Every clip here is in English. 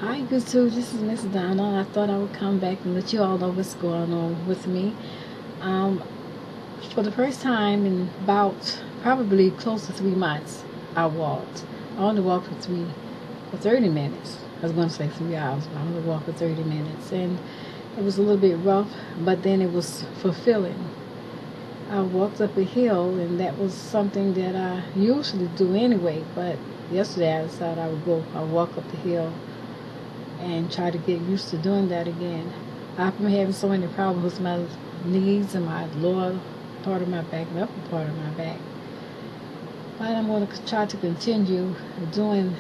Hi, YouTube. This is Miss Donna. I thought I would come back and let you all know what's going on with me. Um, for the first time in about probably close to 3 months, I walked. I only walked for 30 minutes. I was going to say 3 hours, but I only walked for 30 minutes, and it was a little bit rough, but then it was fulfilling. I walked up a hill, and that was something that I usually do anyway. But yesterday, I decided I would walk up the hill and try to get used to doing that again. I've been having so many problems with my knees and my lower part of my back and upper part of my back. But I'm going to try to continue doing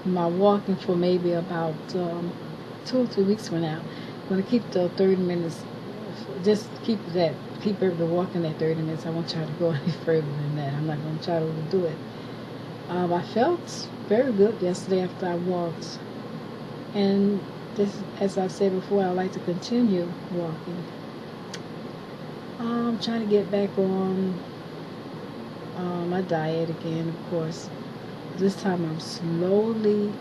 my walking for maybe about 2 or 3 weeks from now. I'm going to keep the 30 minutes, just keep everybody walking at 30 minutes. I won't try to go any further than that. I'm not going to try to overdo it. I felt very good yesterday after I walked. And this, as I've said before, I like to continue walking. I'm trying to get back on my diet again, of course. This time I'm slowly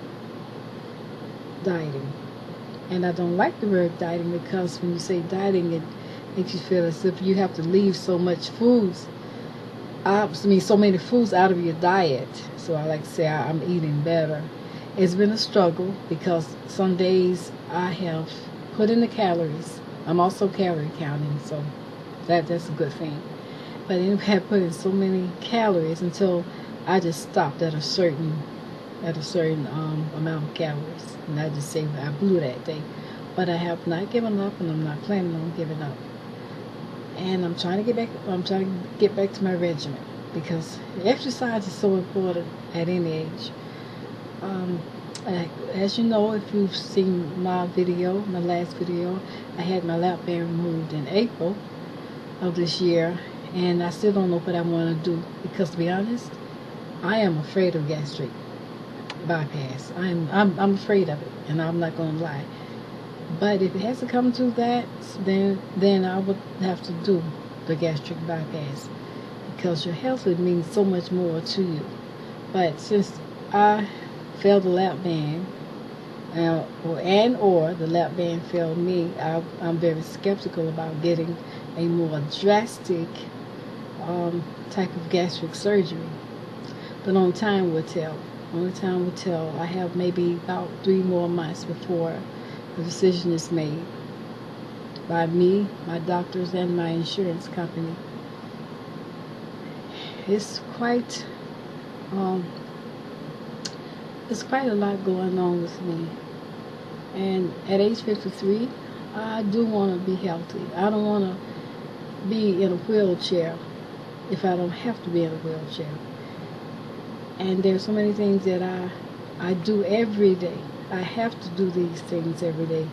dieting. And I don't like the word dieting because when you say dieting, it makes you feel as if you have to leave so many foods out of your diet. So I like to say I'm eating better. It's been a struggle because some days I have put in the calories. I'm also calorie counting, so that's a good thing. But anyway, I put in so many calories until I just stopped at a certain amount of calories, and I just say I blew that day. But I have not given up, and I'm not planning on giving up. And I'm trying to get back. I'm trying to get back to my regimen because exercise is so important at any age. As you know, if you've seen my last video, I had my lap band removed in April of this year, and I still don't know what I want to do because, to be honest, I am afraid of gastric bypass. I'm afraid of it, and I'm not going to lie. But if it has to come to that, then I would have to do the gastric bypass because your health would mean so much more to you. But since I failed the lap band, or the lap band failed me, I'm very skeptical about getting a more drastic type of gastric surgery. But only time will tell. Only time will tell. I have maybe about 3 more months before the decision is made by me, my doctors, and my insurance company. It's quite a lot going on with me. And at age 53, I do want to be healthy. I don't want to be in a wheelchair if I don't have to be in a wheelchair. And there's so many things that I do every day. I have to do these things every day.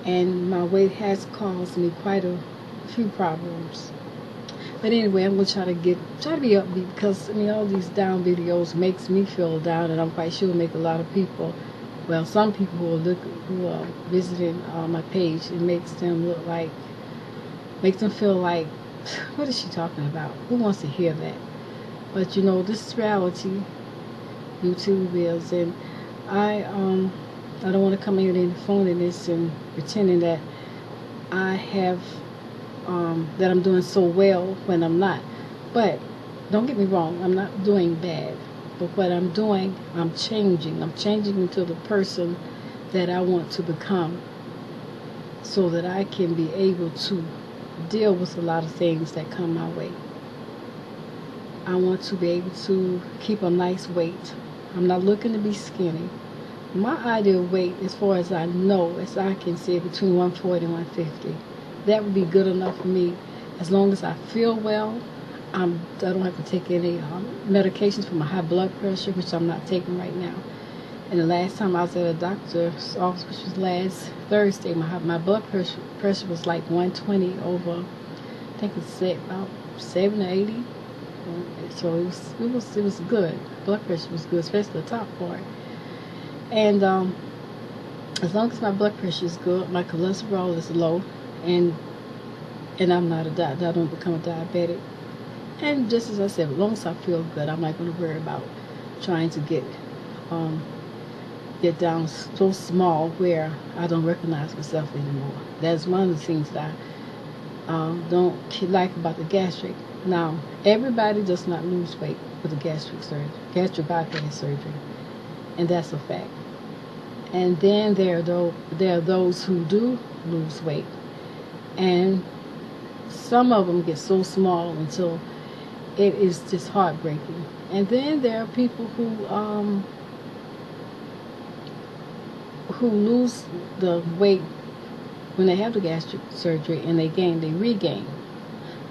And my weight has caused me quite a few problems. But anyway, I'm going to try to be upbeat because all these down videos makes me feel down, and I'm quite sure make a lot of people, well, some people who are visiting my page, it makes them feel like, what is she talking about? Who wants to hear that? But this is reality. YouTube is, and I don't want to come in and phoning this and pretending that that I'm doing so well when I'm not. But don't get me wrong, I'm not doing bad. But what I'm doing, I'm changing. I'm changing into the person that I want to become so that I can be able to deal with a lot of things that come my way. I want to be able to keep a nice weight. I'm not looking to be skinny. My ideal weight, as far as I know, as I can say, between 140 and 150. That would be good enough for me. As long as I feel well, I don't have to take any medications for my high blood pressure, which I'm not taking right now. And the last time I was at a doctor's office, which was last Thursday, my blood pressure was like 120 over, I think it's about 7 or 80. So it was good. Blood pressure was good, especially the top part. And as long as my blood pressure is good, my cholesterol is low, and I'm not I don't become a diabetic. And just as I said, as long as I feel good, I'm not going to worry about trying to get get down so small where I don't recognize myself anymore. That's one of the things that I don't like about the gastric. Now, everybody does not lose weight with a gastric bypass surgery, and that's a fact. And then there are those who do lose weight, and some of them get so small until it is just heartbreaking. And then there are people who lose the weight when they have the gastric surgery and they regain.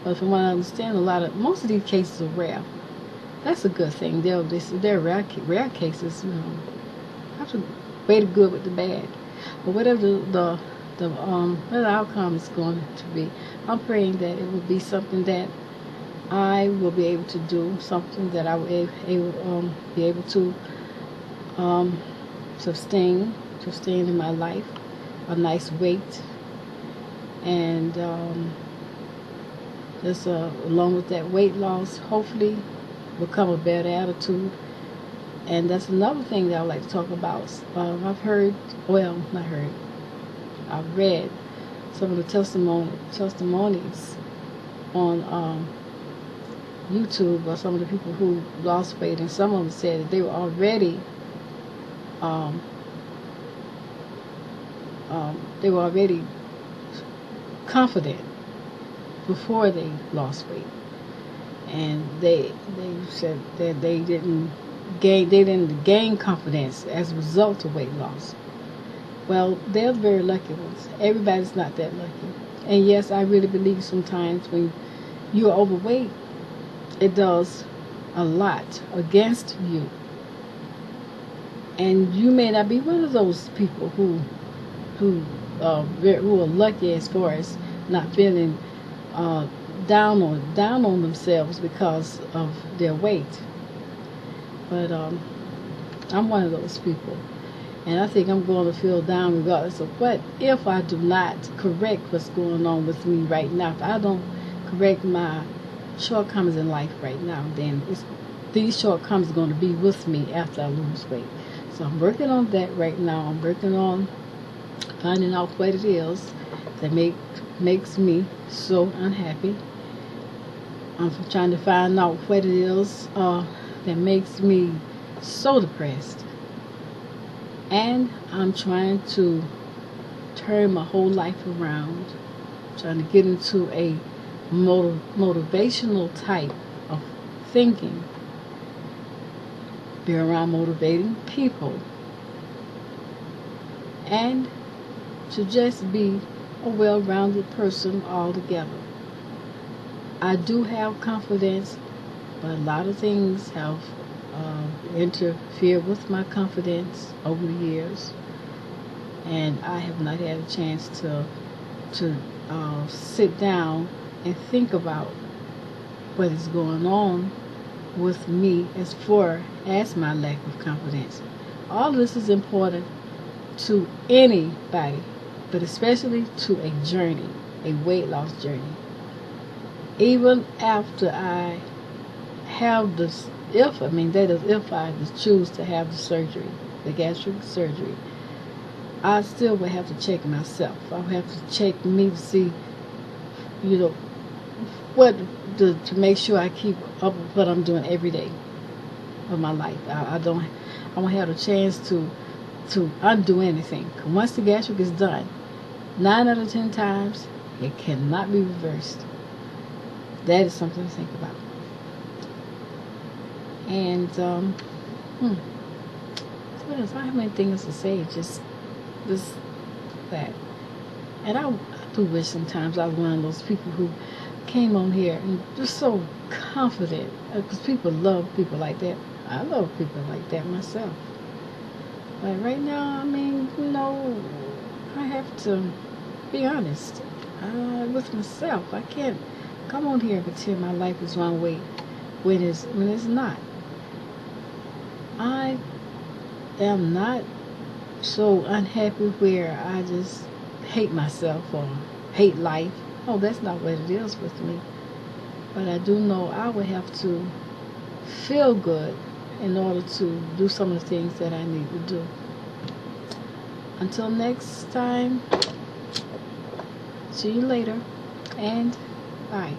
But from what I understand, most of these cases are rare. That's a good thing. They're rare cases. Have to weigh the good with the bad. But whatever the outcome is going to be, I'm praying that it will be something that I will be able to do, something that I will be able to sustain in my life, a nice weight, and just along with that weight loss, hopefully will come a better attitude. And that's another thing that I would like to talk about. I've read some of the testimonies on YouTube of some of the people who lost weight, and some of them said that they were already confident before they lost weight, and they said that they didn't gain confidence as a result of weight loss. Well, they're the very lucky ones. Everybody's not that lucky. And yes, I really believe sometimes when you're overweight, it does a lot against you. And you may not be one of those people who are lucky as far as not feeling down on themselves because of their weight. But I'm one of those people. And I think I'm going to feel down regardless of what. If I do not correct what's going on with me right now, if I don't correct my shortcomings in life right now, then these shortcomings are going to be with me after I lose weight. So I'm working on that right now. I'm working on finding out what it is that makes me so unhappy. I'm trying to find out what it is that makes me so depressed. And I'm trying to turn my whole life around, trying to get into a motivational type of thinking, be around motivating people, and to just be a well-rounded person altogether. I do have confidence, but a lot of things have interfered with my confidence over the years, and I have not had a chance to sit down and think about what is going on with me as far as my lack of confidence. All this is important to anybody, but especially to a journey, a weight loss journey. Even after I have this, if I choose to have the surgery, the gastric surgery, I still will have to check myself. I will have to check me to see, to make sure I keep up with what I'm doing every day of my life. I won't have a chance to undo anything. Once the gastric is done, 9 out of 10 times, it cannot be reversed. That is something to think about. And what else? I don't have anything else to say. Just that. And I do wish sometimes I was one of those people who came on here and just so confident, because people love people like that. I love people like that myself. But right now, I have to be honest with myself. I can't come on here and pretend my life is one way when it's not. I am not so unhappy where I just hate myself or hate life. Oh, that's not what it is with me. But I do know I would have to feel good in order to do some of the things that I need to do. Until next time, see you later, and bye.